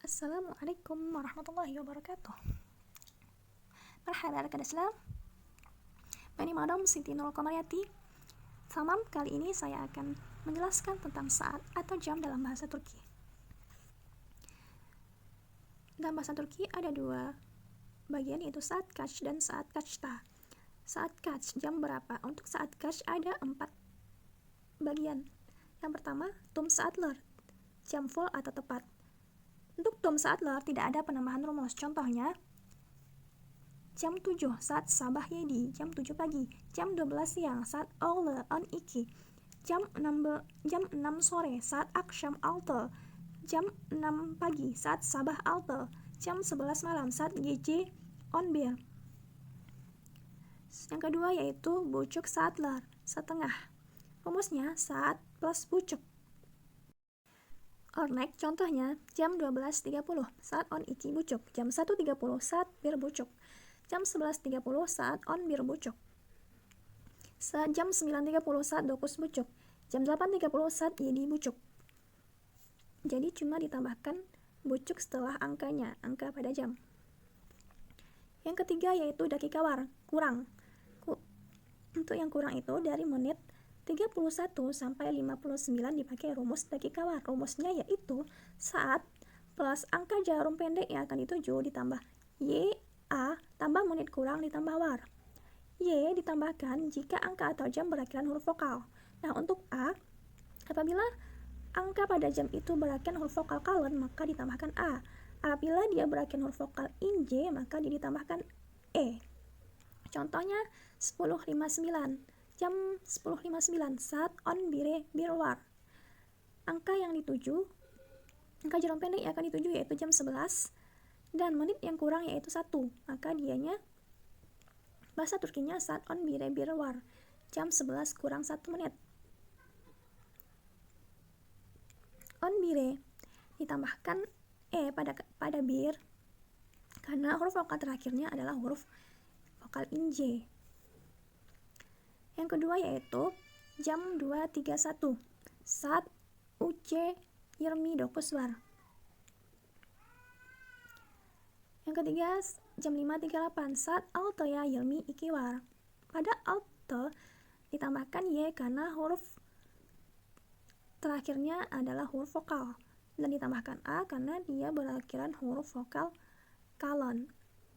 Assalamualaikum warahmatullahi wabarakatuh. Marhaba rekan Islam. Bani Madam Siti Nurul Qamariyati. Salam, kali ini saya akan menjelaskan tentang saat atau jam dalam bahasa Turki. Dalam bahasa Turki ada dua bagian, yaitu saat kaç dan saat kaçta. Saat kaç, jam berapa? Untuk saat kaç ada 4 bagian. Yang pertama, tum saatler, jam full atau tepat. Untuk tum saatler tidak ada penambahan rumus. Contohnya, jam 7 saat sabah yedi, jam 7 pagi. Jam 12 siang saat öğle 12. Jam 6 sore saat akşam 6. Jam 6 pagi saat sabah 6. Jam 11 malam saat gece 11. Yang kedua yaitu buçuk saatler, setengah. Rumusnya saat plus buçuk. Örnek contohnya, jam 12.30 saat 12 buçuk, jam 1.30 saat bir buçuk, jam 11.30 saat 11 buçuk, jam 9.30 saat 9 buçuk, jam 8.30 saat 7 buçuk. Jadi cuma ditambahkan buçuk setelah angkanya, angka pada jam. Yang ketiga yaitu dakika war, kurang. Untuk yang kurang itu dari menit 31 sampai 59 dipakai rumus dakika war. Rumusnya yaitu saat plus angka jarum pendek yang akan dituju ditambah YA tambah menit kurang ditambah war. Y ditambahkan jika angka atau jam berakhiran huruf vokal. Nah, untuk A, apabila angka pada jam itu berakhiran huruf vokal kalon, maka ditambahkan A. Apabila dia berakhiran huruf vokal INJ, maka dia ditambahkan E. Contohnya 10.59. Jam 10.59 saat on bire birwar. Angka yang dituju, angka jarum pendek yang akan dituju yaitu jam 11 dan menit yang kurang yaitu 1. Maka dianya bahasa Turkinya saat on bire birwar. Jam 11 kurang 1 menit. On bire ditambahkan E pada bir karena huruf vokal terakhirnya adalah huruf vokal INJ. Yang kedua yaitu jam 2.31 saat UC Yirmi Dokuswar. Yang ketiga jam 5.38 saat Altoya Yirmi Ikiwar. Pada Alto ditambahkan Y karena huruf terakhirnya adalah huruf vokal dan ditambahkan A karena dia berakhiran huruf vokal kalon.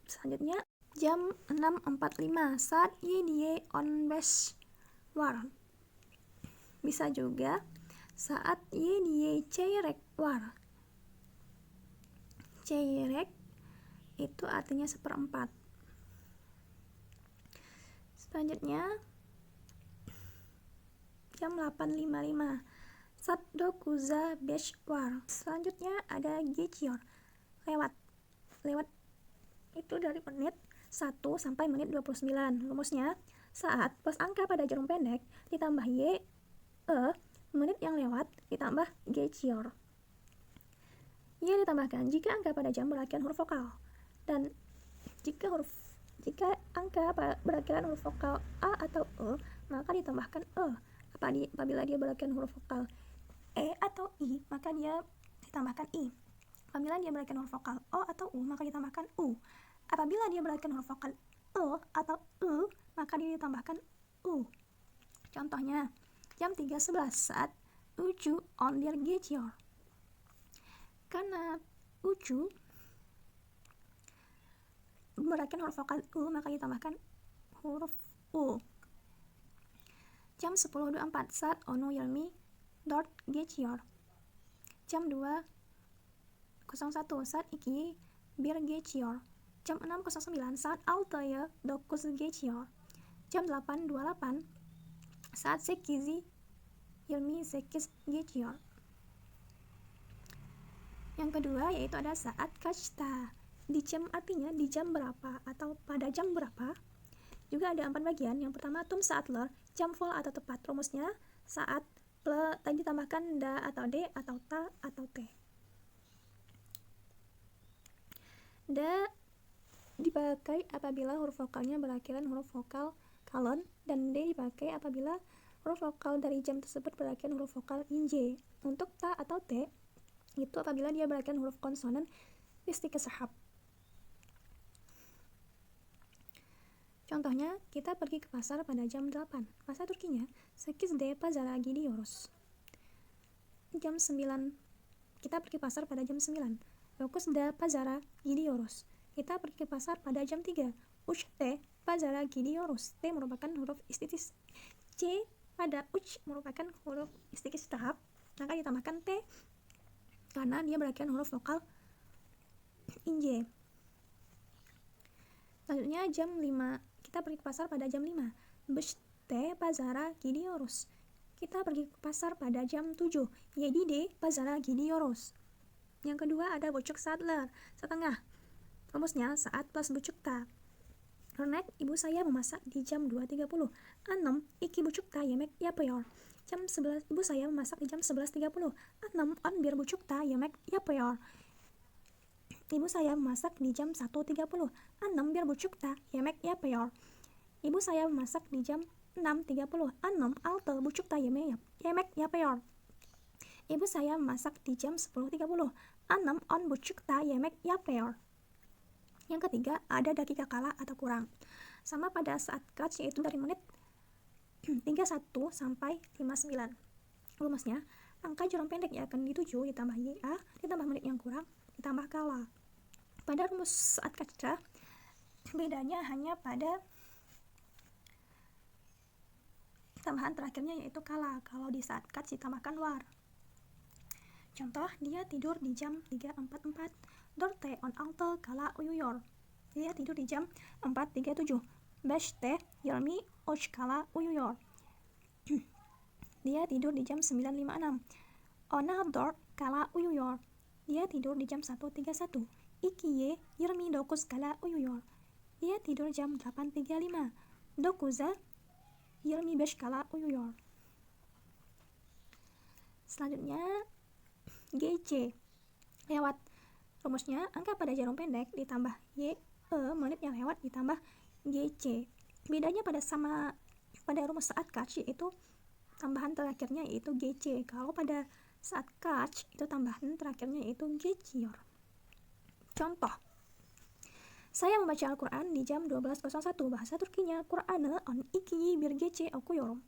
Selanjutnya jam 6.45 saat Yediye Onbesh War. Bisa juga saat Yediye Ceyrek War. Ceyrek itu artinya seperempat. Selanjutnya jam 8.55 saat Dokuza Besh War. Selanjutnya ada Geçiyor, lewat itu dari menit 1 sampai menit 29. Rumusnya saat plus angka pada jarum pendek ditambah Y, menit yang lewat ditambah geçiyor. Y ditambahkan jika angka pada jam berakhiran huruf vokal, dan jika angka berakhiran huruf vokal A atau E, maka ditambahkan E. Apabila dia berakhiran huruf vokal E atau I, maka dia ditambahkan I. Apabila dia berakhiran huruf vokal O atau U, maka ditambahkan U. Apabila dia berakhiran huruf vokal E atau U, maka dia ditambahkan U. Contohnya, jam 3.11 saat Ucu ondir geçiyor. Karena Ucu berakhiran huruf vokal U, maka ditambahkan huruf U. Jam 10.24 saat Onu Yirmi dört geçiyor. Jam 2.01 saat iki bir geçiyor. Jam 6.09 saat Altoya dokuz geçiyor. Jam 8.28 saat Sekizi Yirmi sekiz geçiyor. Yang kedua yaitu ada saat kaçta. Di jam artinya di jam berapa atau pada jam berapa. Juga ada 4 bagian. Yang pertama tum saatler, jam full atau tepat. Rumusnya saat tadi ditambahkan da atau d atau ta atau t. Da dipakai apabila huruf vokalnya berakhiran huruf vokal kalon, dan D dipakai apabila huruf vokal dari jam tersebut berakhiran huruf vokal INJ. Untuk ta atau T Itu apabila dia berakhirkan huruf konsonan istik sahab. Contohnya, kita pergi ke pasar pada jam 8. Bahasa Turkinya, 8'de pazara gidiyoruz. Jam 9, kita pergi pasar pada jam 9. 9'de pazara gidiyoruz. Kita pergi ke pasar pada jam 3. 3'de pazara gidiyoruz. T merupakan huruf istitis. C pada uch merupakan huruf istikis tahap, maka ditambahkan T karena dia berakhirkan huruf vokal inj. Selanjutnya jam 5, kita pergi ke pasar pada jam 5. 5'te pazara gidiyoruz. Kita pergi ke pasar pada jam 7. 7'de pazara gidiyoruz. Yang kedua ada buçuk saatler, setengah. Rumusnya saat plus buçukta. Örnek, ibu saya memasak di jam 2.30. 6, iki buçukta yemek yapıyor. Jam 11, ibu saya memasak di jam 11.30. 6, 11 yemek yapıyor. Ibu saya memasak di jam 1.30. 6 yemek yapıyor. Ibu saya memasak di jam 6.30. 6 yemek yapıyor. Ibu saya memasak di jam 10.30. 6 yemek yapıyor. Yang ketiga, ada dakika kalah atau kurang. Sama pada saat catch, yaitu dari menit 31 sampai 59. Rumusnya, angka jurang pendek yang akan dituju ditambah YA, ditambah menit yang kurang, ditambah kala. Pada rumus saat catch, bedanya hanya pada tambahan terakhirnya yaitu kala. Kalau di saat catch ditambahkan war. Contoh, dia tidur di jam 3.44. Dorte on alta kala uyuyor. Dia tidur di jam 4.37. Beşte yarmi och kala uyuyor. Dia tidur di jam 9.56. Ona dor kala uyuyor. Dia tidur di jam 1.31. Ikiye yarmi dokuz kala uyuyor. Dia tidur jam 8.35. Dokuza yarmi beş kala uyuyor. Selanjutnya GC lewat. Rumusnya angka pada jarum pendek ditambah YE, menit yang lewat ditambah GC. Bedanya pada rumus saat catch yaitu tambahan terakhirnya yaitu GC. Kalau pada saat catch itu tambahan terakhirnya yaitu geçiyor. Contoh, saya membaca Al-Quran di jam 12.01. Bahasa Turkinya, Kur'an'ı 12 gece okuyorum.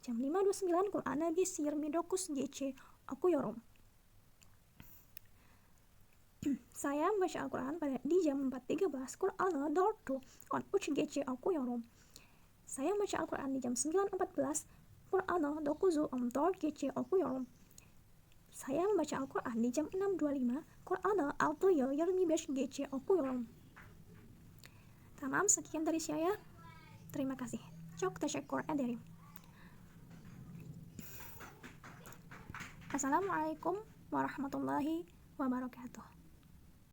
Jam 5.29 Kur'an'ı biz 29 gece okuyorum. Saya membaca Al-Quran di jam 4.13. Kur'an'ı 4 gece okuyorum. Saya membaca Al-Quran di jam 9.14. Kur'an'ı 9 gece okuyorum. Saya membaca Al-Quran di jam 6.25. Kur'an'ı 6 gece okuyorum. Tamam, sekian dari saya. Terima kasih. Çok teşekkür ederim. Assalamualaikum warahmatullahi wabarakatuh.